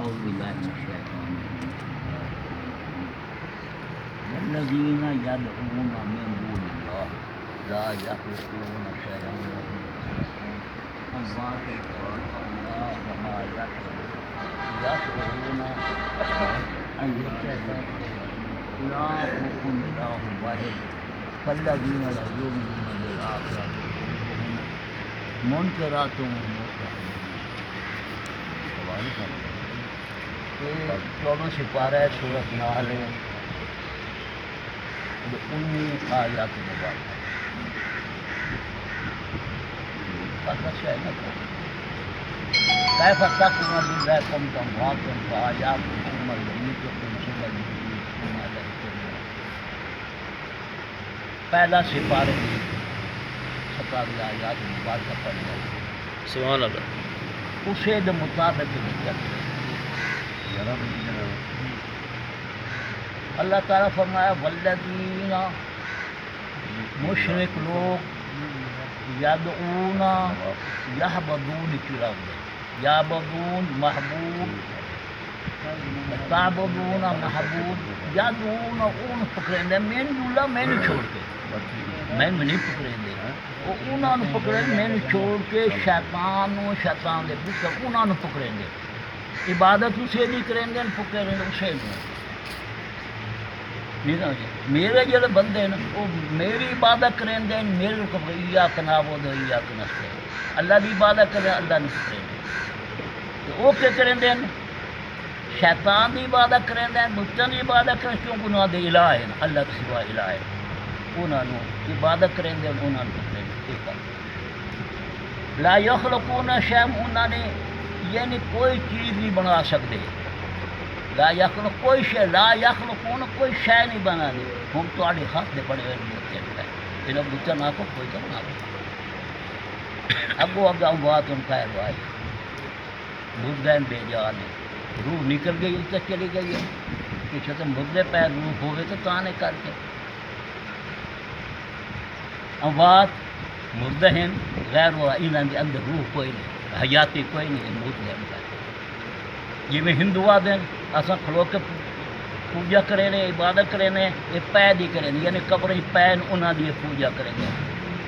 أعوذ بالله من الشيطان الذين يدعون من دون الله لا يخلقون شيئا وهم يخلقون الله الله وما يشعرون أن يتخذوا إلهكم إله واحد فالذين لا يؤمنون بالآخرة منكرات چودہ سپارہ سورت نحل 19 آیات مبارکہ كيف تكفرون بالله كنتم أمواتا فأحياكم ثم يميتكم ثم يحييكم على الجنة پہلا سپارے 17 آیات مبارکہ پڑھ لیں سبحان اللہ اسے دے مطابق چلتے اللہ تعالیٰ فرمایا والذین مشرک لوگ یدعون یعبدون کی لفظ یعبدون محبوب تعبدون محبوب یدعون اون پکڑیں دے میں اللہ میں نے چھوڑ کے میں نہیں پکڑیں دے وہ انہوں نے پکڑیں میں نے چھوڑ کے شیطان دے پکڑ انہوں نے پکڑیں دے عبادت اسے نہیں کریں گے پکڑیں گے اسے نہیں میرے جڑے بندے ہیں وہ میری عبادت کریں گے میرے کو ایاک نعبد و ایاک نستعین اللہ کی عبادت کریں اللہ نہیں پکڑیں گے تو وہ کیا کریں گے شیطان کی عبادت کریں گے بتوں کی عبادت کریں کیونکہ انہوں نے الہ ہے اللہ کے سوا الہ ہے انہوں نے عبادت کریں گے انہوں نے پکڑیں گے لا یخلقون شیئا انہوں نے یعنی کوئی چیز نہیں بنا سکتے لا یخلق کوئی شے لا یخلقون کوئی شے نہیں بنا دے ہم تھوڑے ہاتھ دے بڑے ہوئے بوتے ہیں یہ بوتا نہ کو کوئی تو بنا دے اگو بات ان کا ہے بھائی مردین بے جان ہے روح نکل گئی اس تک چلی گئی ہے پیچھے تو مردے پیر روح ہوئے تو تانے کر کے اموات مردہ ہیں غیر وہ انہوں کے اندر روح کوئی نہیں حیاتی کوئی نہیں مردے ہیں جی میں ہندو آدھیں اصلا کھلو کے پوجا کریں گے عبادت کریں گے یہ پید ہی کریں گے یعنی قبر ہی پین انہوں نے پوجا کریں گے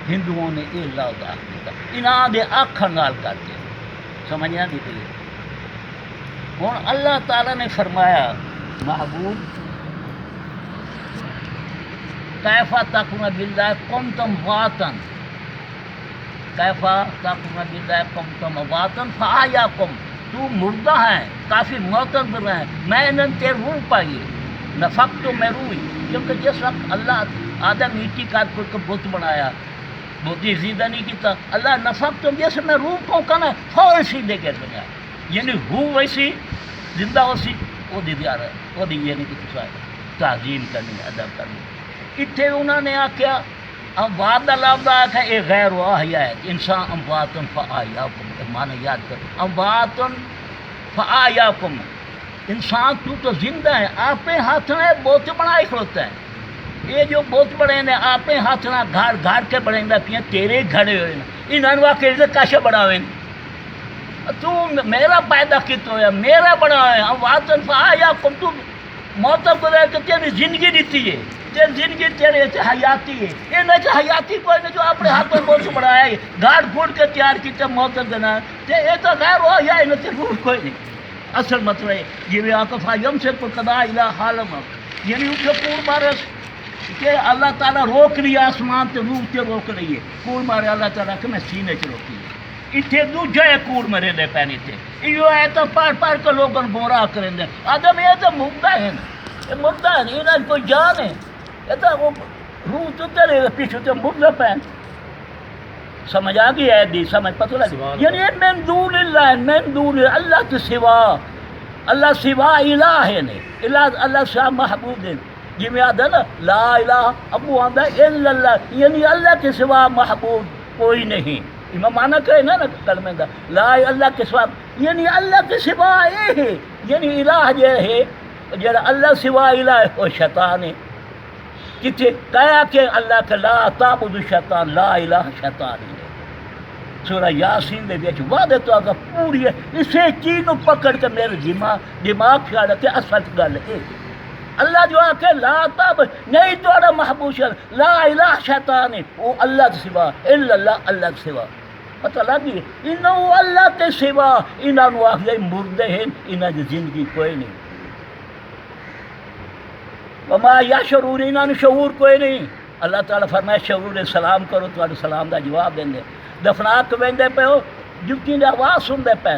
ہندوؤں نے یہ اللہ دا انہوں نے آنکھوں نال کر کے سمجھنا دی پی ہوں اللہ تعالیٰ نے فرمایا محبوب کیفا تکون باللہ کنتم واطن کیفا تکون باللہ کنتم واطن فاحیاکم تو مردہ ہیں کافی معتبر ہیں میں نے تیرے روح پائی نفق تو میں روئی کیونکہ جس وقت اللہ آدم مٹی کا کوئی بت بنایا بوتی زیدہ نہیں کیتا اللہ نفق تو جیسے میں روح کو کہنا فوراً سیدھے کے دنیا یعنی روح ویسی زندہ ہو سی وہ دی دیارہ وہ دی یعنی کہ تعظیم کرنی ادب کرنی اتنے انہوں نے آکیا اموات دا لفظ آیا اے غیر واحیہ ہے انسان امواتن فآیاکم معنی یاد کر امواتن فآیاکم انسان تو زندہ ہے آپ ہاتھ میں بوت بنائی کھڑوتا ہے یہ جو بوت بڑے ہیں آپ ہاتھ میں گھر گھر کے بڑھیں گا پیا تیرے گھڑے ہوئے انہوں نے واقعی کاشے بڑا ہوئے تو میرا پیدا کیتا ہوا میرا بڑا ہے امواتن فآیاکم تو موت گزر کے تیری زندگی دیتی ہے تیری زندگی تیرے حیاتی ہے یہ نہ حیاتی کوئی نہیں جو اپنے ہاتھ میں بوجھ بڑھایا ہے گاڑ گھوڑ کے تیار کیتا موت دینا یہ تو غیر ہوا یا نہ روح کوئی نہیں اصل مطلب ہے یہ بھی آقا فایم سے قضا الہ حالم یعنی اس کے پور مارے کہ اللہ تعالیٰ روک لیا آسمان تے روح تے روک لیے پور مارے اللہ تعالیٰ کہ میں سینے چ روکی اتنے دوجا کوڑ مرے دے پہنی تھے یہ ہے تو پار پار کے لوگوں گمراہ کریں دے آدم یہ تو مردہ ہے نا یہ مردہ ہے یہ کوئی جان ہے یہ تو وہ روح تو تیرے پیچھے تو مردہ پہن سمجھ آ گئی ہے دی سمجھ پتہ لگی یعنی من دون اللہ من دون اللہ کے سوا اللہ سوا الہ ہے نہیں اللہ سوا محبوب ہے یہ میں آدھا نا لا الہ ابو آدھا الا اللہ یعنی اللہ کے سوا محبوب کوئی نہیں امام مانا کرے نا کلمہ دا لا اللہ کے سوا یعنی اللہ کے سوا یہ ہے یعنی الہ جو ہے جڑا اللہ سوا الہ ہے وہ شیطان ہے کتنے کہا کہ اللہ کا لا تعبد شیطان لا الہ شیطان ہے سورہ یاسین دے وچ وعدے تو اگر پوری ہے اسے چیز نو پکڑ کے میرے دماغ پھیڑا کہ اصل گل ہے اللہ جو آکے لا تب نہیں تو محبوب لا الہ شیطان وہ اللہ کے سوا الا اللہ اللہ کے سوا پتہ لگی انہوں اللہ کے سوا انہوں آخر مردے ہیں انہوں کی زندگی کوئی نہیں وما یشعرون انہوں شعور کوئی نہیں اللہ تعالیٰ فرمائے شعور سلام کرو تو سلام دا جواب دیں دے دفنا کے ویندے پہ ہو جتی نے آواز سندے پہ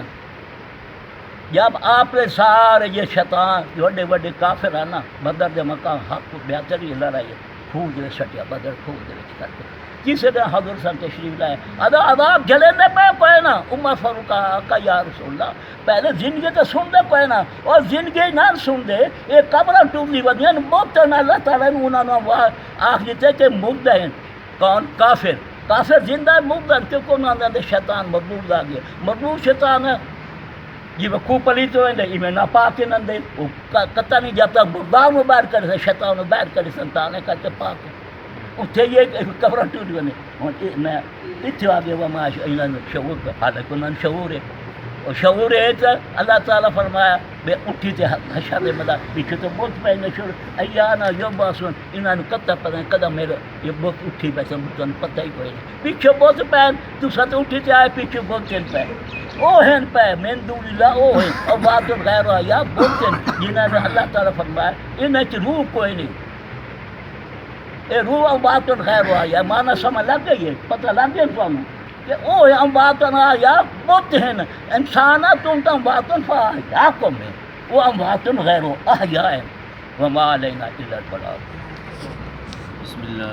جب آپ نے سارے یہ شیطان وڈے وڈے کافر آنا بدر دے مقام حق کو بہتری لڑائی خوب دے سٹیا بدر خوب دے کر کے کسی نے حضور صاحب تشریف لائے عذاب جلے دے پہ کوئی نہ عمر فاروق آقا یا رسول اللہ پہلے زندگی تو سن دے کوئی نہ اور زندگی نہ سن دے یہ قبریں ٹوٹنی ودیاں موت نہ اللہ تعالیٰ نے انہوں نے آخ دیتے کہ مردہ ہیں کون کافر زندہ ہے مردہ کیونکہ انہوں نے شیطان مردود آ گیا مردود شیطان ہے یہ وہ پلیت ہوئے دے میں ناپاک نہ دے وہ قطع نہیں جاتا مردار میں باہر کرے شیطان میں باہر کرے سنتانے کر کے پاک اتنے یہ قبریں ٹوٹ گئے میں اتنے آگے وہ معاش شعور پہ حالانکہ انہوں نے شعور ہے اور شعور ہے تو اللہ تعالیٰ فرمایا بے اٹھی تھے حشر مدا پیچھے تو بہت پہنے شروع ایانا جو باسون انہوں نے قطع پتہ نہیں قدم میرے یہ بہت اٹھی بیسا مجھے پتہ ہی کوئی نہیں پیچھے بہت پہن تو ساتھ اٹھی تھے آئے پیچھے بہت تین پہن او ہیں پہ من دون اللہ او ہیں اور بات غیر آیا بہت تین جنہوں نے اللہ تعالیٰ فرمایا انہیں کی روح کوئی نہیں اے روح بات غیر آیا مانا سمجھ لگ گئی ہے پتہ لگ گیا انسانوں کہ او ہم باتن آیا بہت ہیں انسانات ان باتن فاحیاکم ہے وہ ہم باتن غیر احیاء ہیں وما علینا الا البلاغ. بسم اللہ.